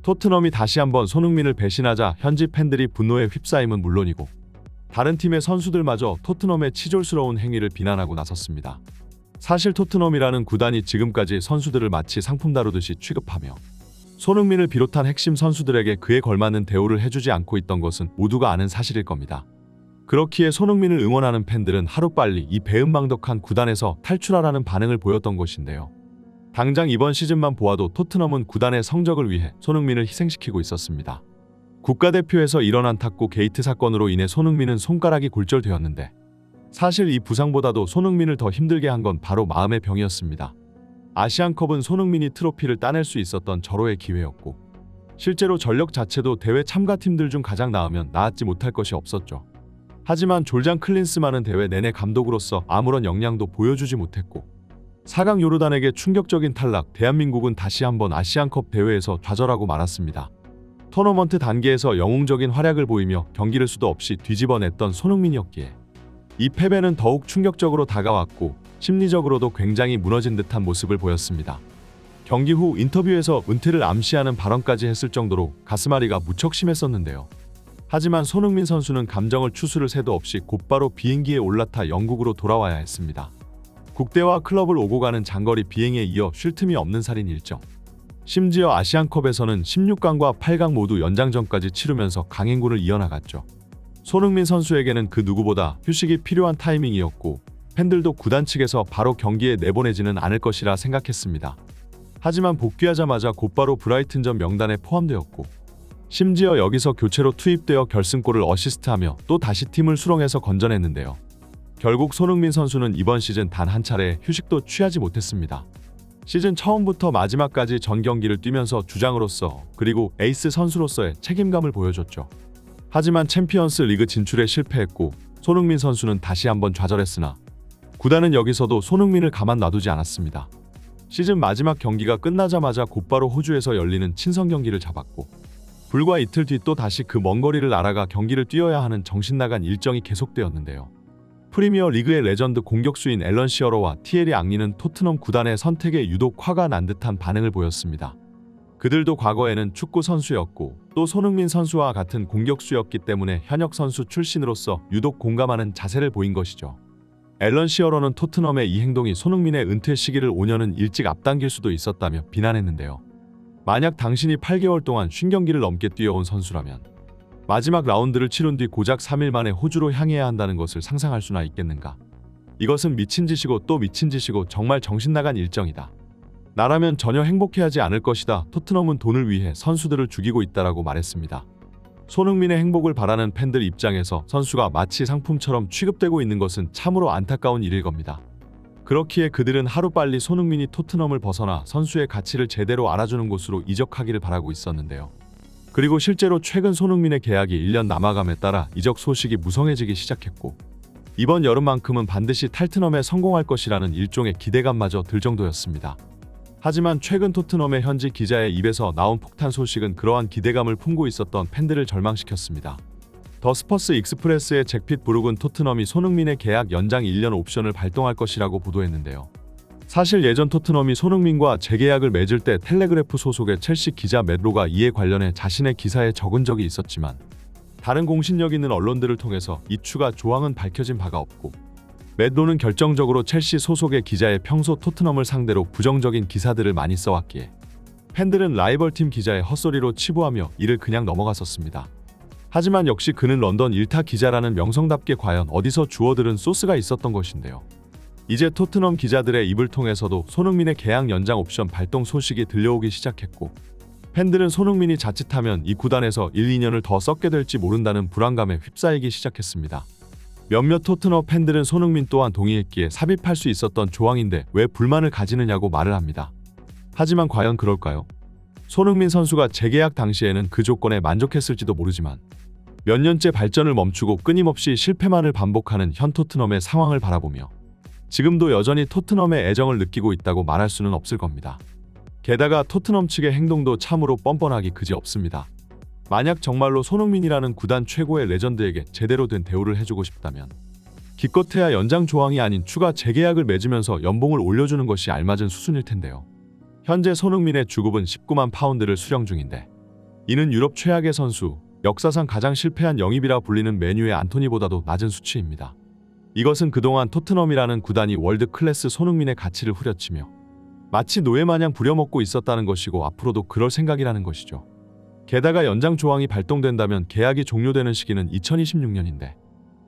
토트넘이 다시 한번 손흥민을 배신하자 현지 팬들이 분노에 휩싸임은 물론이고 다른 팀의 선수들마저 토트넘의 치졸스러운 행위를 비난하고 나섰습니다. 사실 토트넘이라는 구단이 지금까지 선수들을 마치 상품 다루듯이 취급하며 손흥민을 비롯한 핵심 선수들에게 그에 걸맞는 대우를 해주지 않고 있던 것은 모두가 아는 사실일 겁니다. 그렇기에 손흥민을 응원하는 팬들은 하루빨리 이 배은망덕한 구단에서 탈출하라는 반응을 보였던 것인데요. 당장 이번 시즌만 보아도 토트넘은 구단의 성적을 위해 손흥민을 희생시키고 있었습니다. 국가대표에서 일어난 탁구 게이트 사건으로 인해 손흥민은 손가락이 골절되었는데 사실 이 부상보다도 손흥민을 더 힘들게 한 건 바로 마음의 병이었습니다. 아시안컵은 손흥민이 트로피를 따낼 수 있었던 절호의 기회였고 실제로 전력 자체도 대회 참가팀들 중 가장 나으면 나았지 못할 것이 없었죠. 하지만 졸장 클린스만은 대회 내내 감독으로서 아무런 역량도 보여주지 못했고 4강 요르단에게 충격적인 탈락, 대한민국은 다시 한번 아시안컵 대회에서 좌절하고 말았습니다. 토너먼트 단계에서 영웅적인 활약을 보이며 경기를 수도 없이 뒤집어냈던 손흥민이었기에 이 패배는 더욱 충격적으로 다가왔고 심리적으로도 굉장히 무너진 듯한 모습을 보였습니다. 경기 후 인터뷰에서 은퇴를 암시하는 발언까지 했을 정도로 가슴앓이가 무척 심했었는데요. 하지만 손흥민 선수는 감정을 추스를 새도 없이 곧바로 비행기에 올라타 영국으로 돌아와야 했습니다. 국대와 클럽을 오고 가는 장거리 비행에 이어 쉴 틈이 없는 살인 일정. 심지어 아시안컵에서는 16강과 8강 모두 연장전까지 치르면서 강행군을 이어나갔죠. 손흥민 선수에게는 그 누구보다 휴식이 필요한 타이밍이었고 팬들도 구단 측에서 바로 경기에 내보내지는 않을 것이라 생각했습니다. 하지만 복귀하자마자 곧바로 브라이튼전 명단에 포함되었고 심지어 여기서 교체로 투입되어 결승골을 어시스트하며 또 다시 팀을 수렁에서 건져냈는데요. 결국 손흥민 선수는 이번 시즌 단 한 차례 휴식도 취하지 못했습니다. 시즌 처음부터 마지막까지 전 경기를 뛰면서 주장으로서 그리고 에이스 선수로서의 책임감을 보여줬죠. 하지만 챔피언스 리그 진출에 실패했고 손흥민 선수는 다시 한번 좌절했으나 구단은 여기서도 손흥민을 가만 놔두지 않았습니다. 시즌 마지막 경기가 끝나자마자 곧바로 호주에서 열리는 친선 경기를 잡았고 불과 이틀 뒤 또 다시 그 먼 거리를 날아가 경기를 뛰어야 하는 정신나간 일정이 계속되었는데요. 프리미어 리그의 레전드 공격수인 앨런 시어러와 티에리 앙리는 토트넘 구단의 선택에 유독 화가 난 듯한 반응을 보였습니다. 그들도 과거에는 축구 선수였고 또 손흥민 선수와 같은 공격수였기 때문에 현역 선수 출신으로서 유독 공감하는 자세를 보인 것이죠. 앨런 시어러는 토트넘의 이 행동이 손흥민의 은퇴 시기를 5년은 일찍 앞당길 수도 있었다며 비난했는데요. 만약 당신이 8개월 동안 50경기를 넘게 뛰어온 선수라면 마지막 라운드를 치른 뒤 고작 3일 만에 호주로 향해야 한다는 것을 상상할 수나 있겠는가. 이것은 미친 짓이고 또 미친 짓이고 정말 정신나간 일정이다. 나라면 전혀 행복해하지 않을 것이다. 토트넘은 돈을 위해 선수들을 죽이고 있다라고 말했습니다. 손흥민의 행복을 바라는 팬들 입장에서 선수가 마치 상품처럼 취급되고 있는 것은 참으로 안타까운 일일 겁니다. 그렇기에 그들은 하루빨리 손흥민이 토트넘을 벗어나 선수의 가치를 제대로 알아주는 곳으로 이적하기를 바라고 있었는데요. 그리고 실제로 최근 손흥민의 계약이 1년 남아감에 따라 이적 소식이 무성해지기 시작했고 이번 여름만큼은 반드시 탈트넘에 성공할 것이라는 일종의 기대감마저 들 정도였습니다. 하지만 최근 토트넘의 현지 기자의 입에서 나온 폭탄 소식은 그러한 기대감을 품고 있었던 팬들을 절망시켰습니다. 더 스퍼스 익스프레스의 잭핏 브룩은 토트넘이 손흥민의 계약 연장 1년 옵션을 발동할 것이라고 보도했는데요. 사실 예전 토트넘이 손흥민과 재계약을 맺을 때 텔레그래프 소속의 첼시 기자 맷로가 이에 관련해 자신의 기사에 적은 적이 있었지만 다른 공신력 있는 언론들을 통해서 이 추가 조항은 밝혀진 바가 없고 맷로는 결정적으로 첼시 소속의 기자의 평소 토트넘을 상대로 부정적인 기사들을 많이 써왔기에 팬들은 라이벌팀 기자의 헛소리로 치부하며 이를 그냥 넘어갔었습니다. 하지만 역시 그는 런던 일타 기자라는 명성답게 과연 어디서 주워들은 소스가 있었던 것인데요. 이제 토트넘 기자들의 입을 통해서도 손흥민의 계약 연장 옵션 발동 소식이 들려오기 시작했고 팬들은 손흥민이 자칫하면 이 구단에서 1, 2년을 더 썩게 될지 모른다는 불안감에 휩싸이기 시작했습니다. 몇몇 토트넘 팬들은 손흥민 또한 동의했기에 삽입할 수 있었던 조항인데 왜 불만을 가지느냐고 말을 합니다. 하지만 과연 그럴까요? 손흥민 선수가 재계약 당시에는 그 조건에 만족했을지도 모르지만 몇 년째 발전을 멈추고 끊임없이 실패만을 반복하는 현 토트넘의 상황을 바라보며 지금도 여전히 토트넘의 애정을 느끼고 있다고 말할 수는 없을 겁니다. 게다가 토트넘 측의 행동도 참으로 뻔뻔하기 그지없습니다. 만약 정말로 손흥민이라는 구단 최고의 레전드에게 제대로 된 대우를 해주고 싶다면 기껏해야 연장 조항이 아닌 추가 재계약을 맺으면서 연봉을 올려주는 것이 알맞은 수순일 텐데요. 현재 손흥민의 주급은 19만 파운드를 수령 중인데 이는 유럽 최악의 선수, 역사상 가장 실패한 영입이라 불리는 맨유의 안토니보다도 낮은 수치입니다. 이것은 그동안 토트넘이라는 구단이 월드 클래스 손흥민의 가치를 후려치며 마치 노예마냥 부려먹고 있었다는 것이고 앞으로도 그럴 생각이라는 것이죠. 게다가 연장 조항이 발동된다면 계약이 종료되는 시기는 2026년인데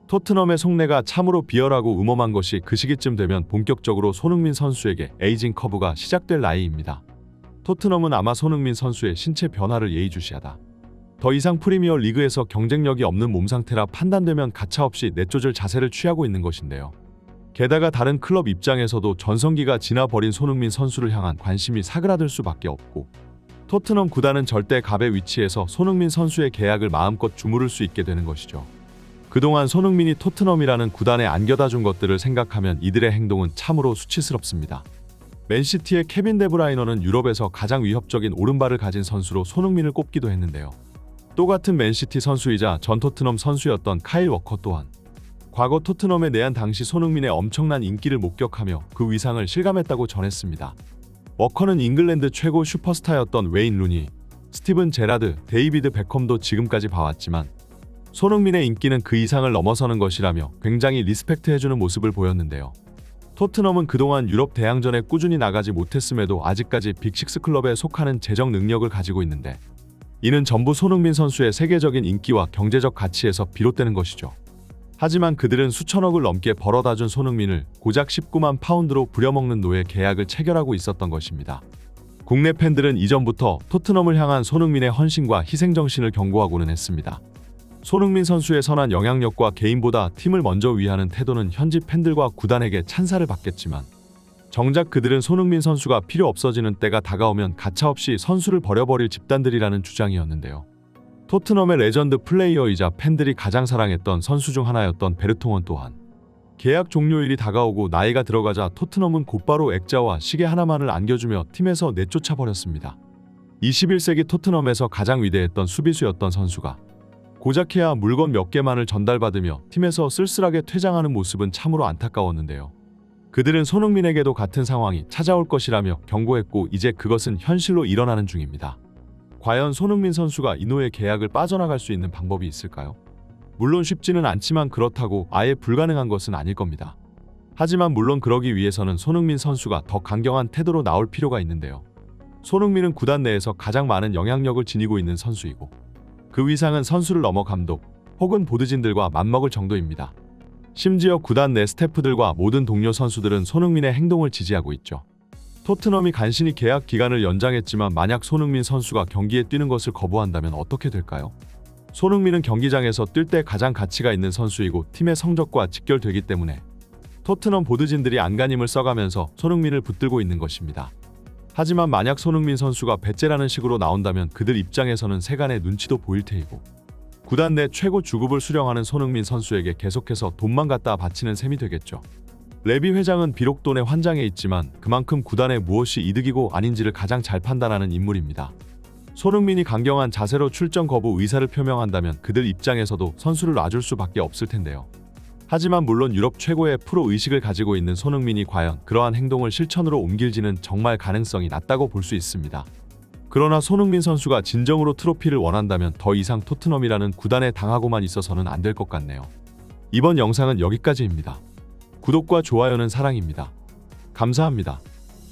토트넘의 속내가 참으로 비열하고 음험한 것이 그 시기쯤 되면 본격적으로 손흥민 선수에게 에이징 커브가 시작될 나이입니다. 토트넘은 아마 손흥민 선수의 신체 변화를 예의주시하다. 더 이상 프리미어 리그에서 경쟁력이 없는 몸 상태라 판단되면 가차없이 내쫓을 자세를 취하고 있는 것인데요. 게다가 다른 클럽 입장에서도 전성기가 지나버린 손흥민 선수를 향한 관심이 사그라들 수밖에 없고 토트넘 구단은 절대 갑의 위치에서 손흥민 선수의 계약을 마음껏 주무를 수 있게 되는 것이죠. 그동안 손흥민이 토트넘이라는 구단에 안겨다 준 것들을 생각하면 이들의 행동은 참으로 수치스럽습니다. 맨시티의 케빈 데브라이너는 유럽에서 가장 위협적인 오른발을 가진 선수로 손흥민을 꼽기도 했는데요. 또 같은 맨시티 선수이자 전 토트넘 선수였던 카일 워커 또한 과거 토트넘에 내한 당시 손흥민의 엄청난 인기를 목격하며 그 위상을 실감했다고 전했습니다. 워커는 잉글랜드 최고 슈퍼스타였던 웨인 루니, 스티븐 제라드, 데이비드 베컴도 지금까지 봐왔지만 손흥민의 인기는 그 이상을 넘어서는 것이라며 굉장히 리스펙트해주는 모습을 보였는데요. 토트넘은 그동안 유럽 대항전에 꾸준히 나가지 못했음에도 아직까지 빅식스 클럽에 속하는 재정 능력을 가지고 있는데 이는 전부 손흥민 선수의 세계적인 인기와 경제적 가치에서 비롯되는 것이죠. 하지만 그들은 수천억을 넘게 벌어다준 손흥민을 고작 19만 파운드로 부려먹는 노예 계약을 체결하고 있었던 것입니다. 국내 팬들은 이전부터 토트넘을 향한 손흥민의 헌신과 희생정신을 경고하고는 했습니다. 손흥민 선수의 선한 영향력과 개인보다 팀을 먼저 위하는 태도는 현지 팬들과 구단에게 찬사를 받겠지만 정작 그들은 손흥민 선수가 필요 없어지는 때가 다가오면 가차없이 선수를 버려버릴 집단들이라는 주장이었는데요. 토트넘의 레전드 플레이어이자 팬들이 가장 사랑했던 선수 중 하나였던 베르통은 또한 계약 종료일이 다가오고 나이가 들어가자 토트넘은 곧바로 액자와 시계 하나만을 안겨주며 팀에서 내쫓아버렸습니다. 21세기 토트넘에서 가장 위대했던 수비수였던 선수가 고작해야 물건 몇 개만을 전달받으며 팀에서 쓸쓸하게 퇴장하는 모습은 참으로 안타까웠는데요. 그들은 손흥민에게도 같은 상황이 찾아올 것이라며 경고했고 이제 그것은 현실로 일어나는 중입니다. 과연 손흥민 선수가 이노의 계약을 빠져나갈 수 있는 방법이 있을까요? 물론 쉽지는 않지만 그렇다고 아예 불가능한 것은 아닐 겁니다. 하지만 물론 그러기 위해서는 손흥민 선수가 더 강경한 태도로 나올 필요가 있는데요. 손흥민은 구단 내에서 가장 많은 영향력을 지니고 있는 선수이고 그 위상은 선수를 넘어 감독 혹은 보드진들과 맞먹을 정도입니다. 심지어 구단 내 스태프들과 모든 동료 선수들은 손흥민의 행동을 지지하고 있죠. 토트넘이 간신히 계약 기간을 연장했지만 만약 손흥민 선수가 경기에 뛰는 것을 거부한다면 어떻게 될까요? 손흥민은 경기장에서 뛸 때 가장 가치가 있는 선수이고 팀의 성적과 직결되기 때문에 토트넘 보드진들이 안간힘을 써가면서 손흥민을 붙들고 있는 것입니다. 하지만 만약 손흥민 선수가 배째라는 식으로 나온다면 그들 입장에서는 세간의 눈치도 보일 테이고 구단 내 최고 주급을 수령하는 손흥민 선수에게 계속해서 돈만 갖다 바치는 셈이 되겠죠. 레비 회장은 비록 돈에 환장해 있지만 그만큼 구단에 무엇이 이득이고 아닌지를 가장 잘 판단하는 인물입니다. 손흥민이 강경한 자세로 출전 거부 의사를 표명한다면 그들 입장에서도 선수를 놔줄 수밖에 없을 텐데요. 하지만 물론 유럽 최고의 프로 의식을 가지고 있는 손흥민이 과연 그러한 행동을 실천으로 옮길지는 정말 가능성이 낮다고 볼 수 있습니다. 그러나 손흥민 선수가 진정으로 트로피를 원한다면 더 이상 토트넘이라는 구단에 당하고만 있어서는 안 될 것 같네요. 이번 영상은 여기까지입니다. 구독과 좋아요는 사랑입니다. 감사합니다.